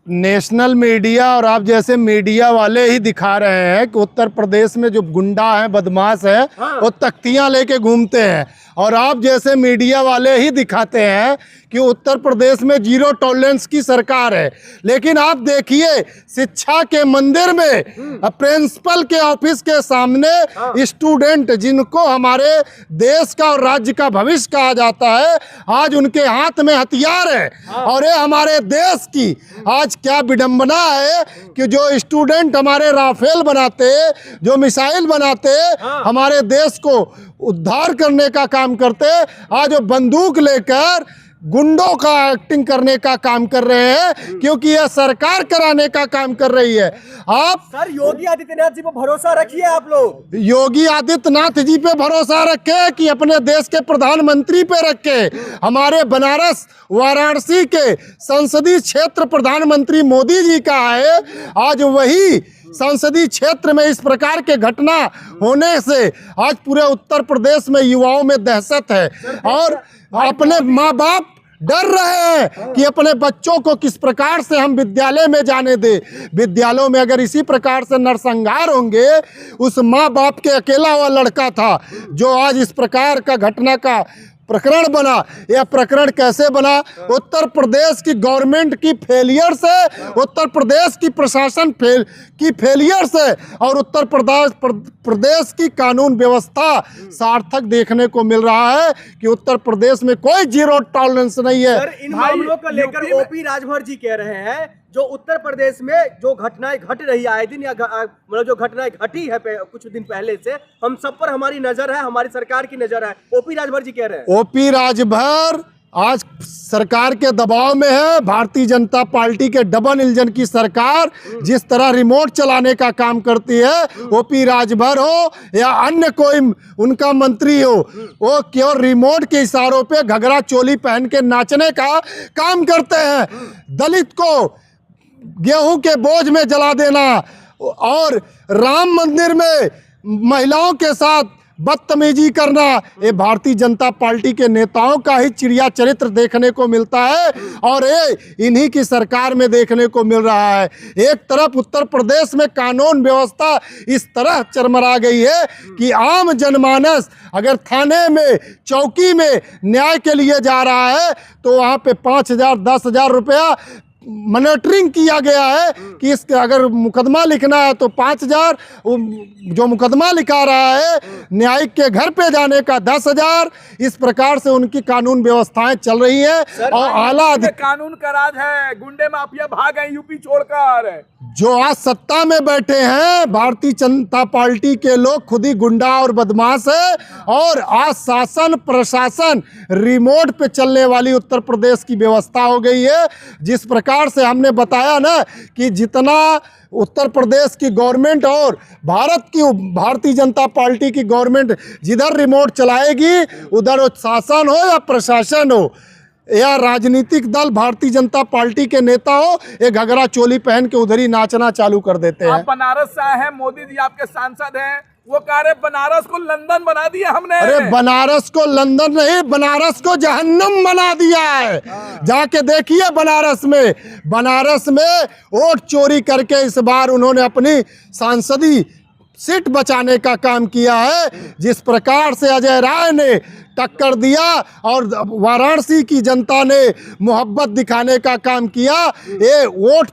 National media और आप जैसे मीडिया वाले ही दिखा रहे हैं कि उत्तर प्रदेश में जो गुंडा है, बदमाश है, वो तख्तियां लेके घूमते हैं, और आप जैसे मीडिया वाले ही दिखाते हैं कि उत्तर प्रदेश में जीरो टॉलरेंस की सरकार है। लेकिन आप देखिए, शिक्षा के मंदिर में प्रिंसिपल के ऑफिस के सामने स्टूडेंट, जिनको हमारे देश का और राज्य का भविष्य कहा जाता है, आज उनके हाथ में हथियार है। और ये हमारे देश की आज क्या विडंबना है कि जो स्टूडेंट हमारे राफेल बनाते, जो मिसाइल बनाते, हमारे देश को उद्धार करने का काम करते, आज वो बंदूक लेकर गुंडों का एक्टिंग करने का काम कर रहे हैं, क्योंकि यह सरकार कराने का काम कर रही है। आप सर योगी आदित्यनाथ जी पर भरोसा रखिए। आप लोग योगी आदित्यनाथ जी पे भरोसा रखे कि अपने देश के प्रधानमंत्री पे रखे। हमारे बनारस वाराणसी के संसदीय क्षेत्र प्रधानमंत्री मोदी जी का है। आज वही संसदीय क्षेत्र में इस प्रकार के घटना होने से आज पूरे उत्तर प्रदेश में युवाओं में दहशत है, और अपने माँ बाप डर रहे हैं कि अपने बच्चों को किस प्रकार से हम विद्यालय में जाने दें। विद्यालयों में अगर इसी प्रकार से नरसंहार होंगे, उस माँ बाप के अकेला हुआ लड़का था जो आज इस प्रकार का घटना का प्रकरण बना। यह प्रकरण कैसे बना? उत्तर प्रदेश की गवर्नमेंट की फेलियर से, उत्तर प्रदेश की प्रशासन की फेलियर से, और उत्तर प्रदेश की कानून व्यवस्था सार्थक देखने को मिल रहा है कि उत्तर प्रदेश में कोई जीरो टॉलरेंस नहीं है। सर, इन मामलों को लेकर ओपी राजभर जी कह रहे हैं जो उत्तर प्रदेश में जो घटनाएं घट रही है आए दिन, या मतलब जो घटनाएं घटी है कुछ दिन पहले से, हम सब पर हमारी नजर है, हमारी सरकार की नजर है। ओपी राजभर जी कह रहे हैं। ओपी राजभर आज सरकार के दबाव में है। भारतीय जनता पार्टी के डबल इंजन की सरकार जिस तरह रिमोट चलाने का काम करती है, ओपी राजभर हो या अन्य कोई उनका मंत्री हो, वो केवल रिमोट के इशारों पे घघरा चोली पहन के नाचने का काम करते हैं। दलित को गेहूं के बोझ में जला देना और राम मंदिर में महिलाओं के साथ बदतमीजी करना, ये भारतीय जनता पार्टी के नेताओं का ही चिड़िया चरित्र देखने को मिलता है, और ये इन्हीं की सरकार में देखने को मिल रहा है। एक तरफ उत्तर प्रदेश में कानून व्यवस्था इस तरह चरमरा गई है कि आम जनमानस अगर थाने में, चौकी में न्याय के लिए जा रहा है तो वहाँ पे 5,000 10,000 रुपया मॉनिटरिंग किया गया है कि इसके अगर मुकदमा लिखना है तो 5,000, जो मुकदमा लिखा रहा है न्यायिक के घर पे जाने का 10,000। इस प्रकार से उनकी कानून व्यवस्थाएं चल रही है। और आला कानून का राज है, गुंडे माफिया भाग गए यूपी छोड़कर। जो आज सत्ता में बैठे हैं भारतीय जनता पार्टी के लोग खुद ही गुंडा और बदमाश है, और आज शासन प्रशासन रिमोट पे चलने वाली उत्तर प्रदेश की व्यवस्था हो गई है। जिस प्रकार से हमने बताया ना कि जितना उत्तर प्रदेश की गवर्नमेंट और भारतीय जनता पार्टी की गवर्नमेंट जिधर रिमोट चलाएगी, उधर वो शासन हो या प्रशासन हो या राजनीतिक दल भारतीय जनता पार्टी के नेता हो, एक घघरा चोली पहन के उधर ही नाचना चालू कर देते हैं। आप बनारस से आए हैं, मोदी जी आपके सांसद हैं, वो कह रहे बनारस को लंदन बना दिया हमने। अरे बनारस को लंदन नहीं, बनारस को जहन्नम बना दिया है। जाके देखिए बनारस में वोट चोरी करके इस बार उन्होंने अपनी सांसदी सीट बचाने का काम किया है। जिस प्रकार से अजय राय ने टक्कर दिया और वाराणसी की जनता ने मोहब्बत दिखाने का काम किया, ये वोट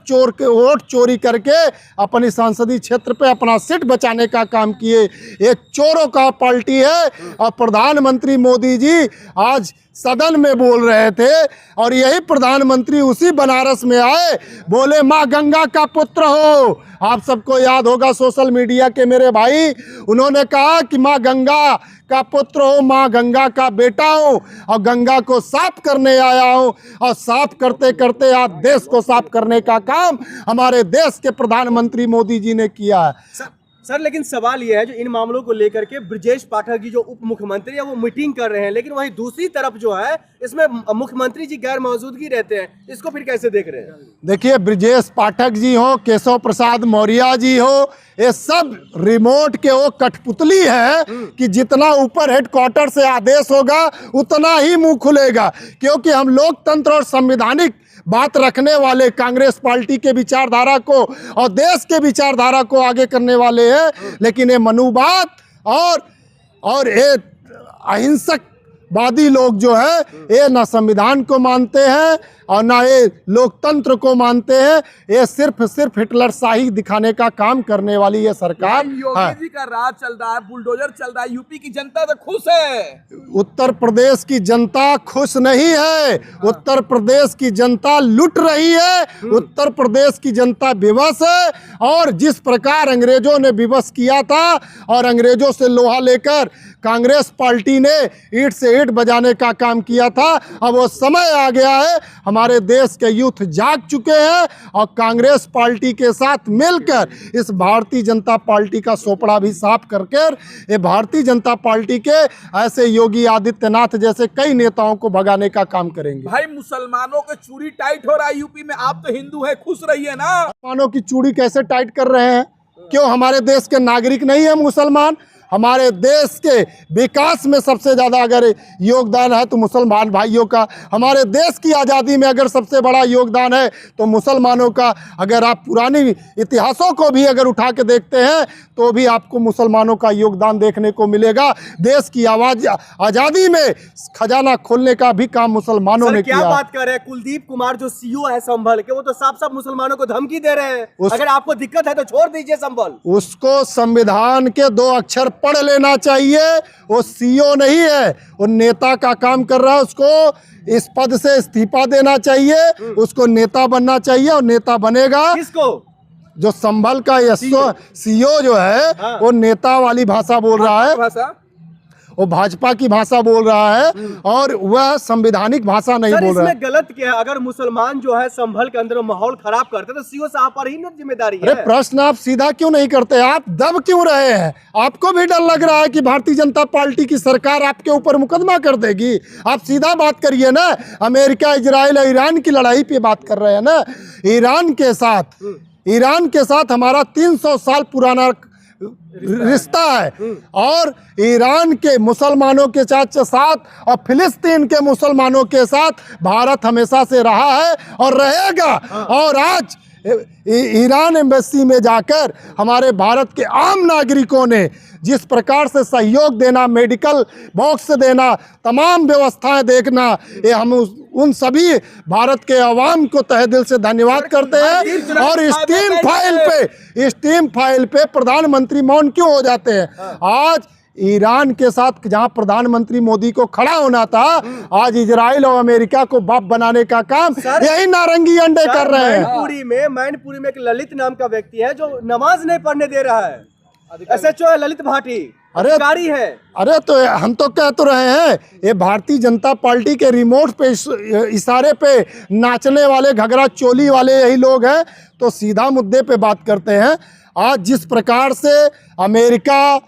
चोरी करके अपनी संसदीय क्षेत्र पे अपना सीट बचाने का काम किए। ये चोरों का पार्टी है। और प्रधानमंत्री मोदी जी आज सदन में बोल रहे थे, और यही प्रधानमंत्री उसी बनारस में आए, बोले माँ गंगा का पुत्र हो। आप सबको याद होगा सोशल मीडिया के मेरे भाई, उन्होंने कहा कि माँ गंगा का पुत्र हो, माँ गंगा का बेटा हो, और गंगा को साफ करने आया हूँ। और साफ करते करते आज देश को साफ करने का काम हमारे देश के प्रधानमंत्री मोदी जी ने किया है। सर लेकिन सवाल यह है जो इन मामलों को लेकर के ब्रजेश पाठक जी जो उप मुख्यमंत्री है वो मीटिंग कर रहे हैं, लेकिन वहीं दूसरी तरफ जो है इसमें मुख्यमंत्री जी गैर मौजूदगी रहते हैं, इसको फिर कैसे देख रहे हैं? देखिए, ब्रजेश पाठक जी हो, केशव प्रसाद मौर्य जी हो, ये सब रिमोट के वो कठपुतली है कि जितना ऊपर हेडक्वार्टर से आदेश होगा उतना ही मुंह खुलेगा, क्योंकि हम लोकतंत्र और संवैधानिक बात रखने वाले, कांग्रेस पार्टी के विचारधारा को और देश के विचारधारा को आगे करने वाले हैं, लेकिन ये मनुवाद और ये अहिंसकवादी लोग जो है ये ना संविधान को मानते हैं और ना ये लोकतंत्र को मानते हैं। ये सिर्फ हिटलर शाही दिखाने का काम करने वाली ये सरकार योगी है। जी का राज चल रहा है, बुलडोजर चल रहा है, यूपी की जनता तो खुश है। उत्तर प्रदेश की जनता खुश नहीं है। उत्तर प्रदेश की जनता लुट रही है। उत्तर प्रदेश की जनता विवश है। और जिस प्रकार अंग्रेजों ने विवश किया था और अंग्रेजों से लोहा लेकर कांग्रेस पार्टी ने ईंट से ईंट बजाने का काम किया था, अब वो समय आ गया है। हमारे देश के यूथ जाग चुके हैं और कांग्रेस पार्टी के साथ मिलकर इस भारतीय जनता पार्टी का सोपड़ा भी साफ करके ये भारतीय जनता पार्टी के ऐसे योगी आदित्यनाथ जैसे कई नेताओं को भगाने का काम करेंगे। भाई मुसलमानों के चूड़ी टाइट हो रहा है यूपी में, आप तो हिंदू है, खुश रहिए ना। मुसलमानों की चूड़ी कैसे टाइट कर रहे हैं? क्यों हमारे देश के नागरिक नहीं है मुसलमान? हमारे देश के विकास में सबसे ज़्यादा अगर योगदान है तो मुसलमान भाइयों का। हमारे देश की आज़ादी में अगर सबसे बड़ा योगदान है तो मुसलमानों का। अगर आप पुरानी इतिहासों को भी अगर उठा के देखते हैं तो भी आपको मुसलमानों का योगदान देखने को मिलेगा। देश की आज़ादी में खजाना खोलने का भी काम मुसलमानों ने क्या किया। बात कर रहे हैं? कुलदीप कुमार जो सीईओ है संभल के, वो तो साफ साफ मुसलमानों को धमकी दे रहे हैं। अगर आपको दिक्कत है तो छोड़ दीजिए संभल। उसको संविधान के 2 अक्षर पढ़ लेना चाहिए। वो सीईओ नहीं है, वो नेता का काम कर रहा है। उसको इस पद से इस्तीफा देना चाहिए। उसको नेता बनना चाहिए और नेता बनेगा। किसको? जो संभल का सीईओ जो है हाँ। वो नेता वाली भाषा बोल रहा है, भाषा वो भाजपा की भाषा बोल रहा है और वह संवैधानिक भाषा नहीं बोल रहा है। इसमें गलत क्या है? अगर मुसलमान जो है संभल के अंदर माहौल खराब करते तो सीईओ साहब पर ही ना जिम्मेदारी है। अरे प्रश्न आप सीधा क्यों नहीं करते? आप दब क्यों रहे हैं? आपको भी डर लग रहा है कि भारतीय जनता पार्टी की सरकार आपके ऊपर मुकदमा कर देगी? आप सीधा बात करिए ना। अमेरिका, इजराइल और ईरान की लड़ाई पे बात कर रहे हैं ना। ईरान के साथ हमारा 300 साल पुराना रिश्ता है और ईरान के मुसलमानों के साथ और फिलिस्तीन के मुसलमानों के साथ भारत हमेशा से रहा है और रहेगा। और आज ईरान एम्बेसी में जाकर हमारे भारत के आम नागरिकों ने जिस प्रकार से सहयोग देना, मेडिकल बॉक्स देना, तमाम व्यवस्थाएं देखना, ये हम उन सभी भारत के अवाम को तहे दिल से धन्यवाद करते हैं। और इस टीम फाइल पे प्रधानमंत्री मौन क्यों हो जाते हैं? आज ईरान के साथ जहां प्रधानमंत्री मोदी को खड़ा होना था, आज इजराइल और अमेरिका को बाप बनाने का काम यही नारंगी अंडे कर रहे हैं। मैनपुरी में एक ललित नाम का व्यक्ति है जो नमाज नहीं पढ़ने दे रहा है। SHO है ललित भाटी, अधिकारी है। अरे तो हम तो कह तो रहे हैं, ये भारतीय जनता पार्टी के रिमोट पे इशारे पे नाचने वाले घगरा चोली वाले यही लोग हैं। तो सीधा मुद्दे पे बात करते हैं। आज जिस प्रकार से अमेरिका,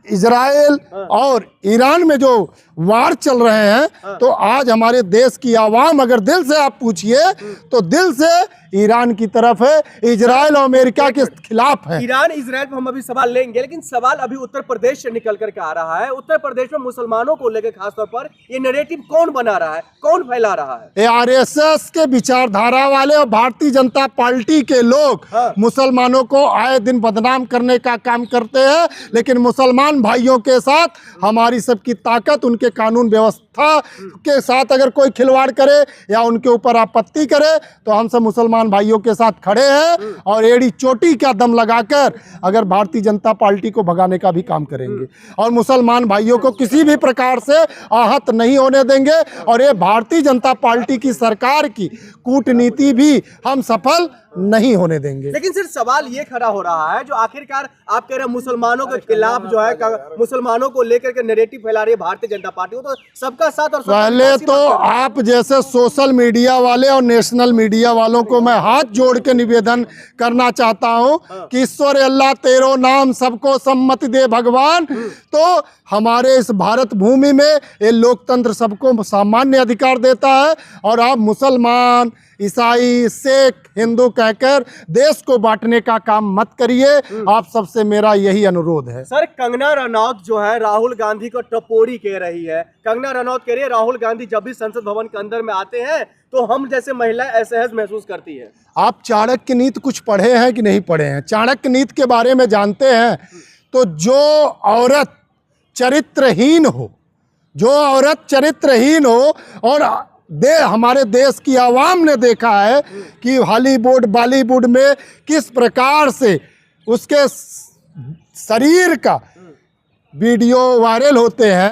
इजराइल और ईरान में जो वार चल रहे हैं, तो आज हमारे देश की आवाम अगर दिल से आप पूछिए तो दिल से ईरान की तरफ है, इजराइल और अमेरिका के खिलाफ है। ईरान इजराइल पर हम अभी सवाल लेंगे, लेकिन सवाल अभी उत्तर प्रदेश से निकल करके आ रहा है। उत्तर प्रदेश में मुसलमानों को लेकर खासतौर पर ये नैरेटिव कौन बना रहा है, कौन फैला रहा है? ये RSS के विचारधारा वाले और भारतीय जनता पार्टी के लोग मुसलमानों को आए दिन बदनाम करने का काम करते हैं। लेकिन मुसलमान भाइयों के साथ हमारी सबकी ताकत, उनके कानून व्यवस्था के साथ अगर कोई खिलवाड़ करे या उनके ऊपर आपत्ति करे तो हम सब मुसलमान भाइयों के साथ खड़े हैं और एड़ी चोटी का दम लगाकर अगर भारतीय जनता पार्टी को भगाने का भी काम करेंगे और मुसलमान भाइयों को किसी भी प्रकार से आहत नहीं होने देंगे। और ये भारतीय जनता पार्टी की सरकार की कूटनीति भी हम सफल नहीं होने देंगे। लेकिन सिर्फ सवाल ये खड़ा हो रहा है, जो आखिरकार आप कह रहे हैं मुसलमानों के खिलाफ जो है, मुसलमानों को लेकर के नैरेटिव फैला रही है भारतीय जनता पार्टी, वो तो सबका साथ और पहले तो आप जैसे सोशल मीडिया वाले और नेशनल मीडिया वालों को मैं हाथ जोड़ के निवेदन करना चाहता हूं कि ईश्वर अल्लाह तेरो नाम सबको सम्मति दे भगवान। तो हमारे इस भारत भूमि में ये लोकतंत्र सबको सामान्य अधिकार देता है और आप मुसलमान, ईसाई, सिख, हिंदू कहकर देश को बांटने का काम मत करिए। आप सबसे मेरा यही अनुरोध है। सर, कंगना रनौत जो है राहुल गांधी को टपोरी कह रही है। कंगना रनौत कह रही है राहुल गांधी जब भी संसद भवन के अंदर में आते हैं तो हम जैसे महिलाएं असहज महसूस करती है। आप चाणक्य नीति कुछ पढ़े हैं कि नहीं पढ़े हैं? चाणक्य नीति के बारे में जानते हैं? तो जो औरत चरित्रहीन हो, जो औरत चरित्रहीन हो, और हमारे देश की आवाम ने देखा है कि हॉलीवुड बॉलीवुड में किस प्रकार से उसके शरीर का वीडियो वायरल होते हैं।